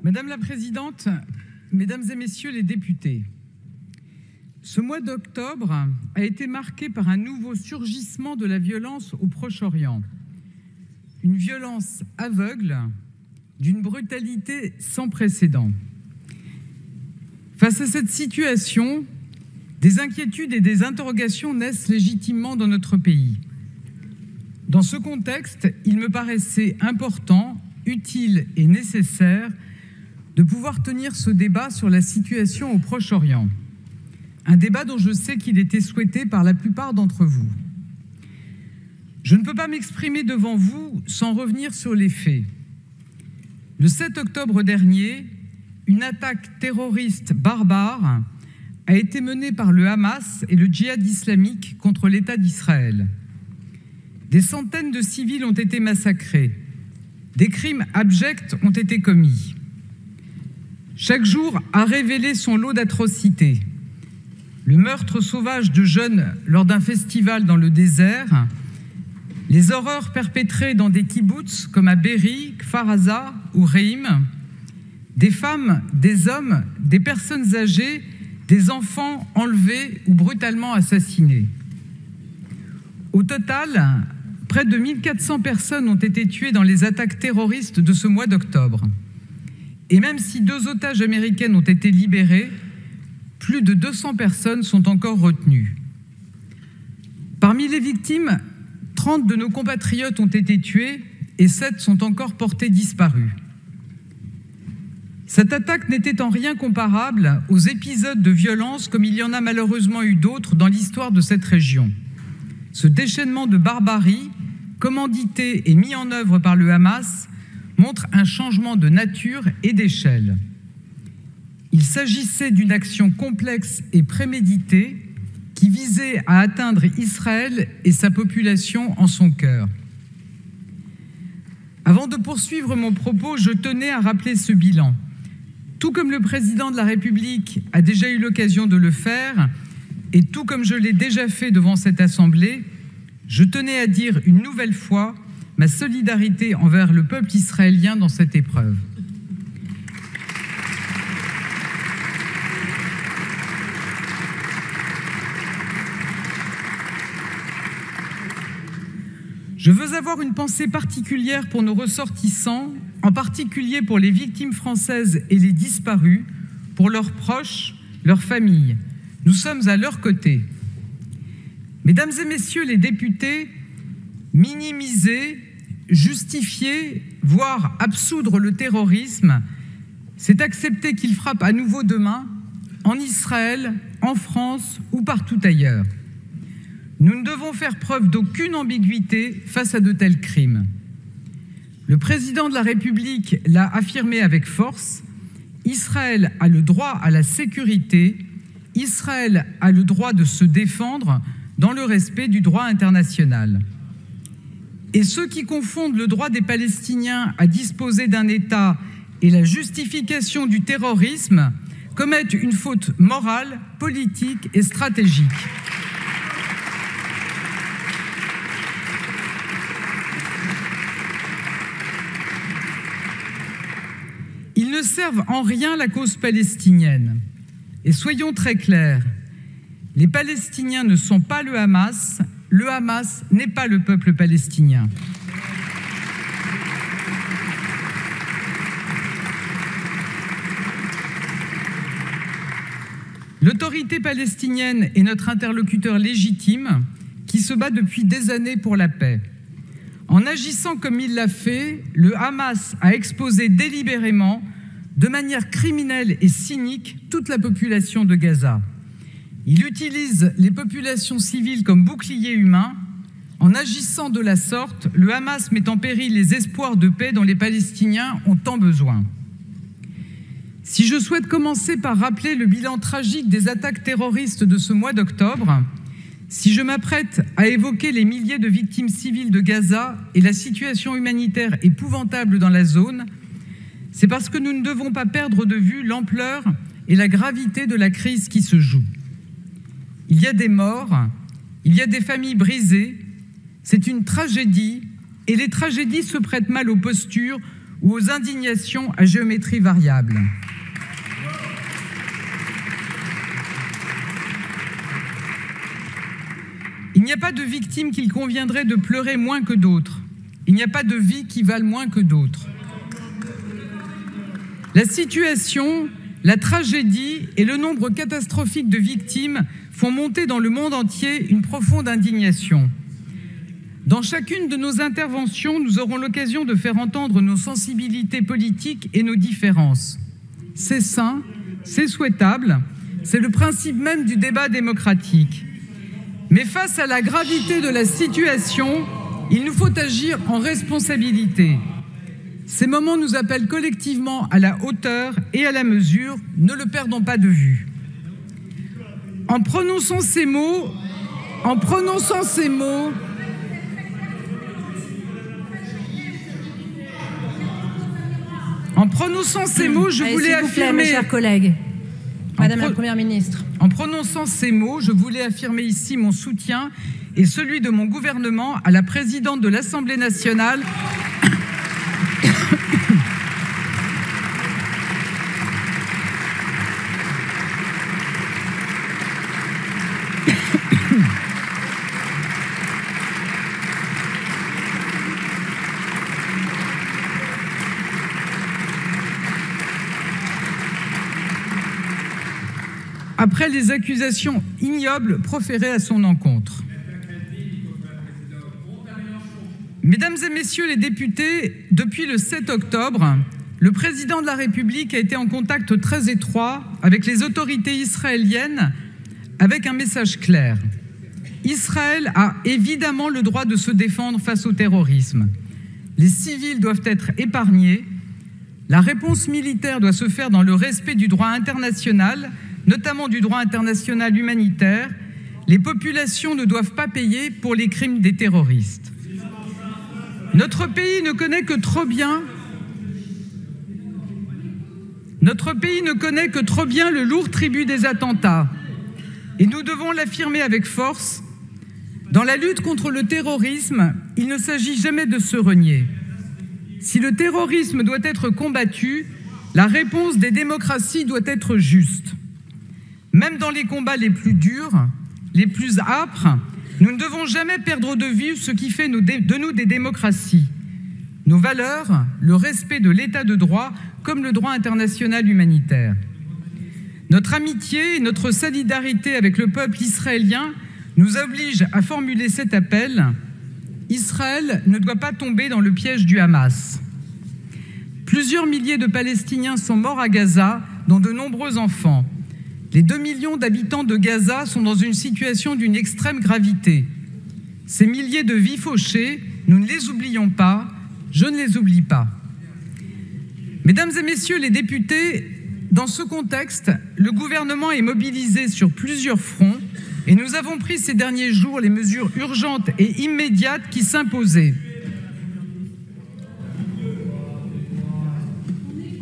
Madame la Présidente, Mesdames et Messieurs les députés, ce mois d'octobre a été marqué par un nouveau surgissement de la violence au Proche-Orient. Une violence aveugle, d'une brutalité sans précédent. Face à cette situation, des inquiétudes et des interrogations naissent légitimement dans notre pays. Dans ce contexte, il me paraissait important, utile et nécessaire de pouvoir tenir ce débat sur la situation au Proche-Orient. Un débat dont je sais qu'il était souhaité par la plupart d'entre vous. Je ne peux pas m'exprimer devant vous sans revenir sur les faits. Le 7 octobre dernier, une attaque terroriste barbare a été menée par le Hamas et le djihad islamique contre l'État d'Israël. Des centaines de civils ont été massacrés. Des crimes abjects ont été commis. Chaque jour a révélé son lot d'atrocités. Le meurtre sauvage de jeunes lors d'un festival dans le désert, les horreurs perpétrées dans des kibboutz comme à Be'eri, Kfar Aza ou Reim, des femmes, des hommes, des personnes âgées, des enfants enlevés ou brutalement assassinés. Au total, près de 1400 personnes ont été tuées dans les attaques terroristes de ce mois d'octobre. Et même si 2 otages américaines ont été libérées, plus de 200 personnes sont encore retenues. Parmi les victimes, 30 de nos compatriotes ont été tués et 7 sont encore portés disparus. Cette attaque n'était en rien comparable aux épisodes de violence comme il y en a malheureusement eu d'autres dans l'histoire de cette région. Ce déchaînement de barbarie, commandité et mis en œuvre par le Hamas, montre un changement de nature et d'échelle. Il s'agissait d'une action complexe et préméditée qui visait à atteindre Israël et sa population en son cœur. Avant de poursuivre mon propos, je tenais à rappeler ce bilan. Tout comme le président de la République a déjà eu l'occasion de le faire, et tout comme je l'ai déjà fait devant cette Assemblée, je tenais à dire une nouvelle fois ma solidarité envers le peuple israélien dans cette épreuve. Je veux avoir une pensée particulière pour nos ressortissants, en particulier pour les victimes françaises et les disparus, pour leurs proches, leurs familles. Nous sommes à leur côté. Mesdames et messieurs les députés, minimiser, justifier, voire absoudre le terrorisme, c'est accepter qu'il frappe à nouveau demain, en Israël, en France ou partout ailleurs. Nous ne devons faire preuve d'aucune ambiguïté face à de tels crimes. Le président de la République l'a affirmé avec force, Israël a le droit à la sécurité, Israël a le droit de se défendre dans le respect du droit international. Et ceux qui confondent le droit des Palestiniens à disposer d'un État et la justification du terrorisme commettent une faute morale, politique et stratégique. Ils ne servent en rien la cause palestinienne. Et soyons très clairs, les Palestiniens ne sont pas le Hamas n'est pas le peuple palestinien. L'autorité palestinienne est notre interlocuteur légitime qui se bat depuis des années pour la paix. En agissant comme il l'a fait, le Hamas a exposé délibérément, de manière criminelle et cynique, toute la population de Gaza. Il utilise les populations civiles comme boucliers humains. En agissant de la sorte, le Hamas met en péril les espoirs de paix dont les Palestiniens ont tant besoin. Si je souhaite commencer par rappeler le bilan tragique des attaques terroristes de ce mois d'octobre, si je m'apprête à évoquer les milliers de victimes civiles de Gaza et la situation humanitaire épouvantable dans la zone, c'est parce que nous ne devons pas perdre de vue l'ampleur et la gravité de la crise qui se joue. Il y a des morts, il y a des familles brisées, c'est une tragédie, et les tragédies se prêtent mal aux postures ou aux indignations à géométrie variable. Il n'y a pas de victimes qu'il conviendrait de pleurer moins que d'autres. Il n'y a pas de vies qui valent moins que d'autres. La situation, la tragédie et le nombre catastrophique de victimes font monter dans le monde entier une profonde indignation. Dans chacune de nos interventions, nous aurons l'occasion de faire entendre nos sensibilités politiques et nos différences. C'est sain, c'est souhaitable, c'est le principe même du débat démocratique. Mais face à la gravité de la situation, il nous faut agir en responsabilité. Ces moments nous appellent collectivement à la hauteur et à la mesure, ne le perdons pas de vue. En prononçant ces mots, je voulais affirmer, mes chers collègues. Madame la Première ministre. En prononçant ces mots, je voulais affirmer ici mon soutien et celui de mon gouvernement à la présidente de l'Assemblée nationale, après les accusations ignobles proférées à son encontre. Mesdames et messieurs les députés, depuis le 7 octobre, le président de la République a été en contact très étroit avec les autorités israéliennes avec un message clair. Israël a évidemment le droit de se défendre face au terrorisme. Les civils doivent être épargnés. La réponse militaire doit se faire dans le respect du droit international, notamment du droit international humanitaire. Les populations ne doivent pas payer pour les crimes des terroristes. Notre pays ne connaît que trop bien le lourd tribut des attentats. Et nous devons l'affirmer avec force. Dans la lutte contre le terrorisme, il ne s'agit jamais de se renier. Si le terrorisme doit être combattu, la réponse des démocraties doit être juste. Même dans les combats les plus durs, les plus âpres, nous ne devons jamais perdre de vue ce qui fait de nous des démocraties. Nos valeurs, le respect de l'état de droit comme le droit international humanitaire. Notre amitié et notre solidarité avec le peuple israélien nous obligent à formuler cet appel. Israël ne doit pas tomber dans le piège du Hamas. Plusieurs milliers de Palestiniens sont morts à Gaza, dont de nombreux enfants. Les 2 millions d'habitants de Gaza sont dans une situation d'une extrême gravité. Ces milliers de vies fauchées, nous ne les oublions pas, je ne les oublie pas. Mesdames et messieurs les députés, dans ce contexte, le gouvernement est mobilisé sur plusieurs fronts et nous avons pris ces derniers jours les mesures urgentes et immédiates qui s'imposaient.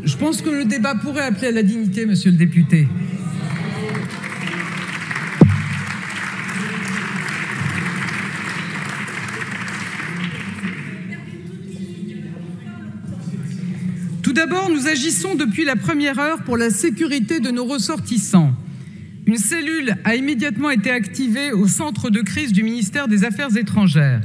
Je pense que le débat pourrait appeler à la dignité, monsieur le député. Tout d'abord, nous agissons depuis la première heure pour la sécurité de nos ressortissants. Une cellule a immédiatement été activée au centre de crise du ministère des Affaires étrangères.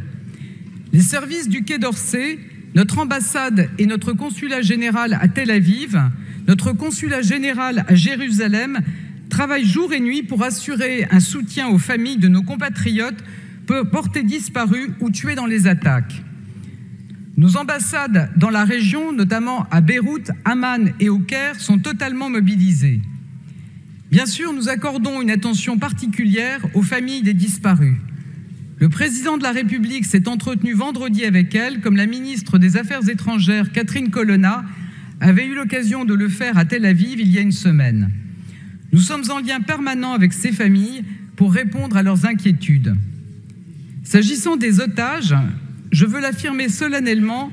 Les services du Quai d'Orsay, notre ambassade et notre consulat général à Tel Aviv, notre consulat général à Jérusalem travaillent jour et nuit pour assurer un soutien aux familles de nos compatriotes portés disparus ou tués dans les attaques. Nos ambassades dans la région, notamment à Beyrouth, Amman et au Caire, sont totalement mobilisées. Bien sûr, nous accordons une attention particulière aux familles des disparus. Le président de la République s'est entretenu vendredi avec elles, comme la ministre des Affaires étrangères, Catherine Colonna, avait eu l'occasion de le faire à Tel Aviv il y a une semaine. Nous sommes en lien permanent avec ces familles pour répondre à leurs inquiétudes. S'agissant des otages, je veux l'affirmer solennellement,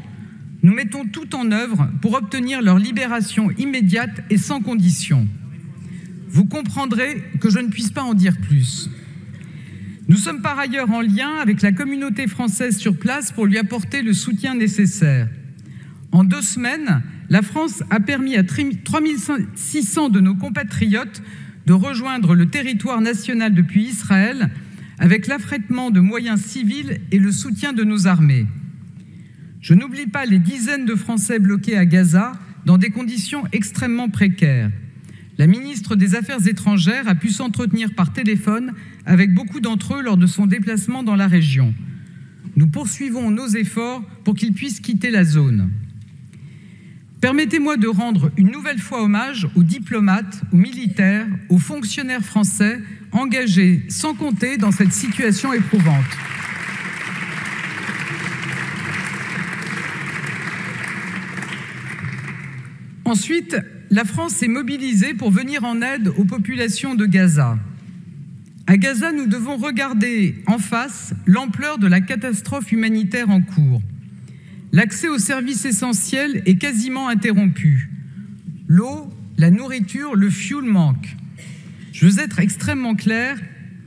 nous mettons tout en œuvre pour obtenir leur libération immédiate et sans condition. Vous comprendrez que je ne puisse pas en dire plus. Nous sommes par ailleurs en lien avec la communauté française sur place pour lui apporter le soutien nécessaire. En 2 semaines, la France a permis à 3600 de nos compatriotes de rejoindre le territoire national depuis Israël avec l'affrètement de moyens civils et le soutien de nos armées. Je n'oublie pas les dizaines de Français bloqués à Gaza dans des conditions extrêmement précaires. La ministre des Affaires étrangères a pu s'entretenir par téléphone avec beaucoup d'entre eux lors de son déplacement dans la région. Nous poursuivons nos efforts pour qu'ils puissent quitter la zone. Permettez-moi de rendre une nouvelle fois hommage aux diplomates, aux militaires, aux fonctionnaires français engagés sans compter dans cette situation éprouvante. Ensuite, la France s'est mobilisée pour venir en aide aux populations de Gaza. À Gaza, nous devons regarder en face l'ampleur de la catastrophe humanitaire en cours. L'accès aux services essentiels est quasiment interrompu. L'eau, la nourriture, le fioul manquent. Je veux être extrêmement clair,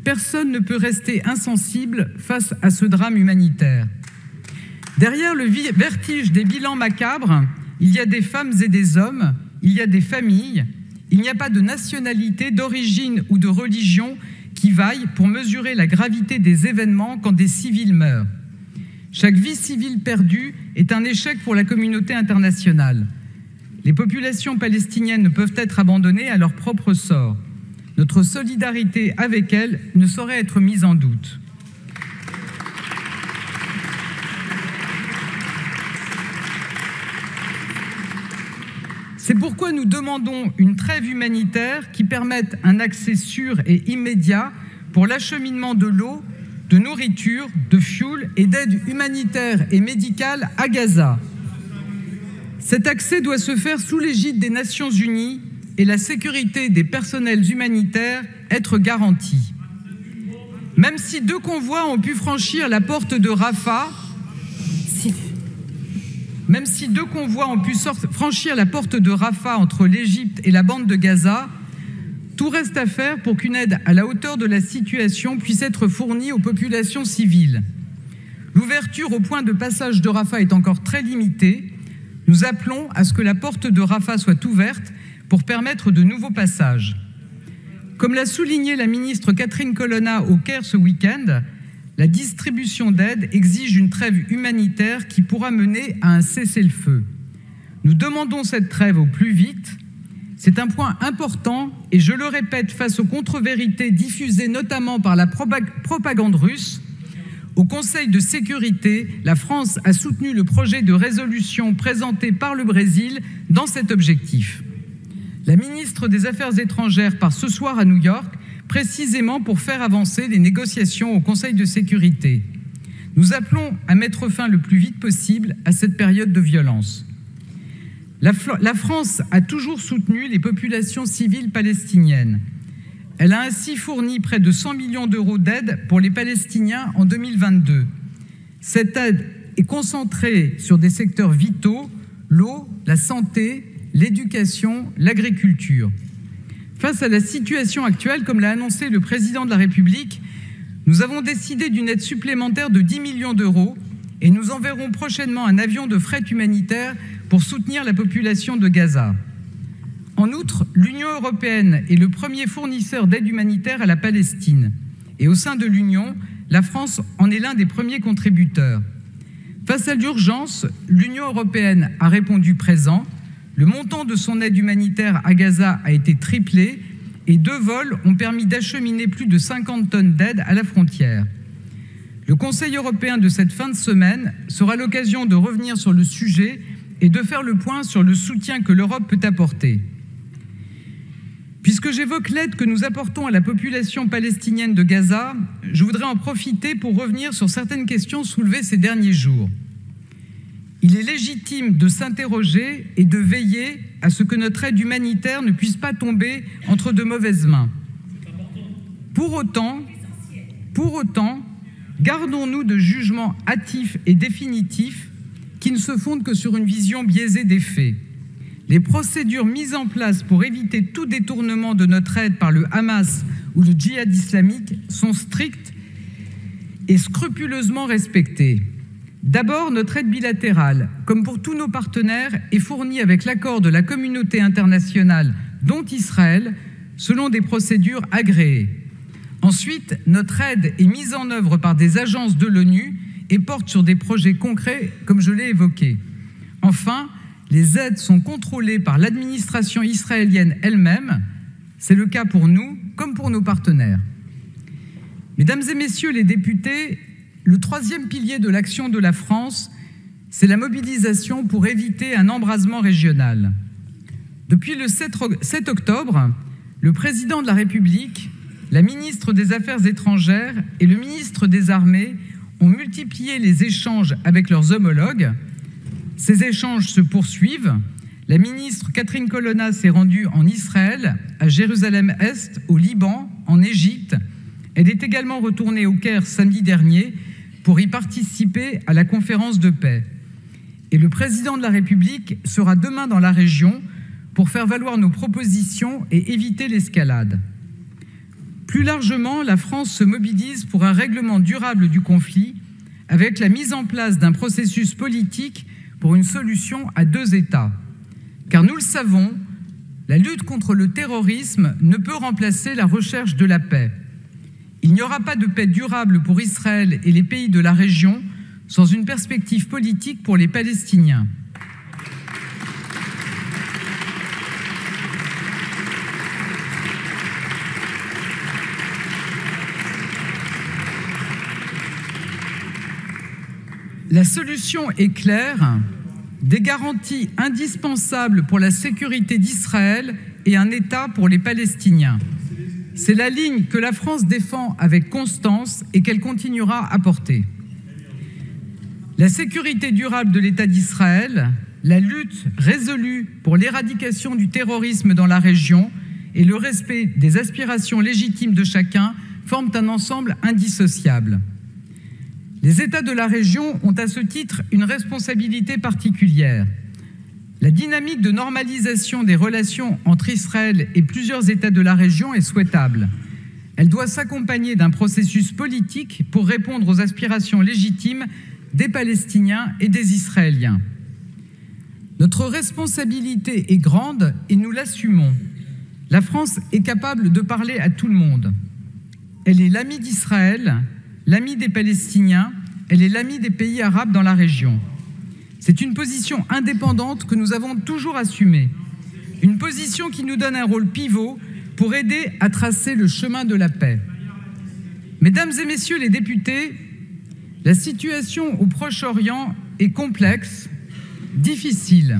personne ne peut rester insensible face à ce drame humanitaire. Derrière le vertige des bilans macabres, il y a des femmes et des hommes, il y a des familles, il n'y a pas de nationalité, d'origine ou de religion qui vaille pour mesurer la gravité des événements quand des civils meurent. Chaque vie civile perdue est un échec pour la communauté internationale. Les populations palestiniennes ne peuvent être abandonnées à leur propre sort. Notre solidarité avec elles ne saurait être mise en doute. C'est pourquoi nous demandons une trêve humanitaire qui permette un accès sûr et immédiat pour l'acheminement de l'eau, de nourriture, de fioul et d'aide humanitaire et médicale à Gaza. Cet accès doit se faire sous l'égide des Nations Unies et la sécurité des personnels humanitaires être garantie. Même si 2 convois ont pu franchir la porte de Rafah, entre l'Égypte et la bande de Gaza, tout reste à faire pour qu'une aide à la hauteur de la situation puisse être fournie aux populations civiles. L'ouverture au point de passage de Rafah est encore très limitée. Nous appelons à ce que la porte de Rafah soit ouverte pour permettre de nouveaux passages. Comme l'a souligné la ministre Catherine Colonna au Caire ce week-end, la distribution d'aide exige une trêve humanitaire qui pourra mener à un cessez-le-feu. Nous demandons cette trêve au plus vite. C'est un point important et je le répète face aux contre-vérités diffusées notamment par la propagande russe. Au Conseil de sécurité, la France a soutenu le projet de résolution présenté par le Brésil dans cet objectif. La ministre des Affaires étrangères part ce soir à New York précisément pour faire avancer les négociations au Conseil de sécurité. Nous appelons à mettre fin le plus vite possible à cette période de violence. La France a toujours soutenu les populations civiles palestiniennes. Elle a ainsi fourni près de 100 millions d'euros d'aide pour les Palestiniens en 2022. Cette aide est concentrée sur des secteurs vitaux, l'eau, la santé, l'éducation, l'agriculture. Face à la situation actuelle, comme l'a annoncé le président de la République, nous avons décidé d'une aide supplémentaire de 10 millions d'euros et nous enverrons prochainement un avion de fret humanitaire pour soutenir la population de Gaza. En outre, l'Union européenne est le premier fournisseur d'aide humanitaire à la Palestine. Et au sein de l'Union, la France en est l'un des premiers contributeurs. Face à l'urgence, l'Union européenne a répondu présent. Le montant de son aide humanitaire à Gaza a été triplé et 2 vols ont permis d'acheminer plus de 50 tonnes d'aide à la frontière. Le Conseil européen de cette fin de semaine sera l'occasion de revenir sur le sujet et de faire le point sur le soutien que l'Europe peut apporter. Puisque j'évoque l'aide que nous apportons à la population palestinienne de Gaza, je voudrais en profiter pour revenir sur certaines questions soulevées ces derniers jours. Il est légitime de s'interroger et de veiller à ce que notre aide humanitaire ne puisse pas tomber entre de mauvaises mains. Pour autant, gardons-nous de jugements hâtifs et définitifs qui ne se fondent que sur une vision biaisée des faits. Les procédures mises en place pour éviter tout détournement de notre aide par le Hamas ou le djihad islamique sont strictes et scrupuleusement respectées. D'abord, notre aide bilatérale, comme pour tous nos partenaires, est fournie avec l'accord de la communauté internationale, dont Israël, selon des procédures agréées. Ensuite, notre aide est mise en œuvre par des agences de l'ONU et porte sur des projets concrets, comme je l'ai évoqué. Enfin, les aides sont contrôlées par l'administration israélienne elle-même. C'est le cas pour nous comme pour nos partenaires. Mesdames et messieurs les députés, le troisième pilier de l'action de la France, c'est la mobilisation pour éviter un embrasement régional. Depuis le 7 octobre, le président de la République, la ministre des Affaires étrangères et le ministre des Armées ont multiplié les échanges avec leurs homologues. Ces échanges se poursuivent. La ministre Catherine Colonna s'est rendue en Israël, à Jérusalem-Est, au Liban, en Égypte. Elle est également retournée au Caire samedi dernier pour y participer à la conférence de paix. Et le président de la République sera demain dans la région pour faire valoir nos propositions et éviter l'escalade. Plus largement, la France se mobilise pour un règlement durable du conflit avec la mise en place d'un processus politique pour une solution à deux États. Car nous le savons, la lutte contre le terrorisme ne peut remplacer la recherche de la paix. Il n'y aura pas de paix durable pour Israël et les pays de la région sans une perspective politique pour les Palestiniens. La solution est claire, des garanties indispensables pour la sécurité d'Israël et un État pour les Palestiniens. C'est la ligne que la France défend avec constance et qu'elle continuera à porter. La sécurité durable de l'État d'Israël, la lutte résolue pour l'éradication du terrorisme dans la région et le respect des aspirations légitimes de chacun forment un ensemble indissociable. Les États de la région ont à ce titre une responsabilité particulière. La dynamique de normalisation des relations entre Israël et plusieurs États de la région est souhaitable. Elle doit s'accompagner d'un processus politique pour répondre aux aspirations légitimes des Palestiniens et des Israéliens. Notre responsabilité est grande et nous l'assumons. La France est capable de parler à tout le monde. Elle est l'amie d'Israël, l'amie des Palestiniens, elle est l'amie des pays arabes dans la région. C'est une position indépendante que nous avons toujours assumée, une position qui nous donne un rôle pivot pour aider à tracer le chemin de la paix. Mesdames et messieurs les députés, la situation au Proche-Orient est complexe, difficile.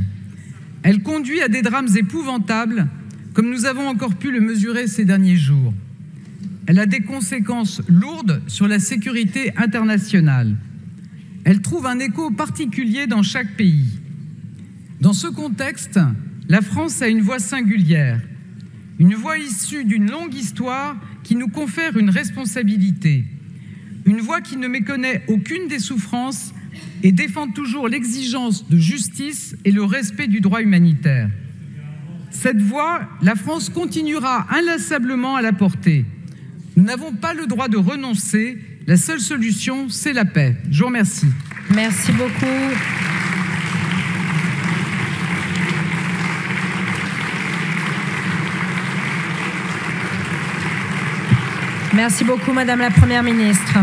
Elle conduit à des drames épouvantables, comme nous avons encore pu le mesurer ces derniers jours. Elle a des conséquences lourdes sur la sécurité internationale. Elle trouve un écho particulier dans chaque pays. Dans ce contexte, la France a une voix singulière, une voix issue d'une longue histoire qui nous confère une responsabilité, une voix qui ne méconnaît aucune des souffrances et défend toujours l'exigence de justice et le respect du droit humanitaire. Cette voix, la France continuera inlassablement à la porter. Nous n'avons pas le droit de renoncer. La seule solution, c'est la paix. Je vous remercie. Merci beaucoup. Merci beaucoup, Madame la Première ministre.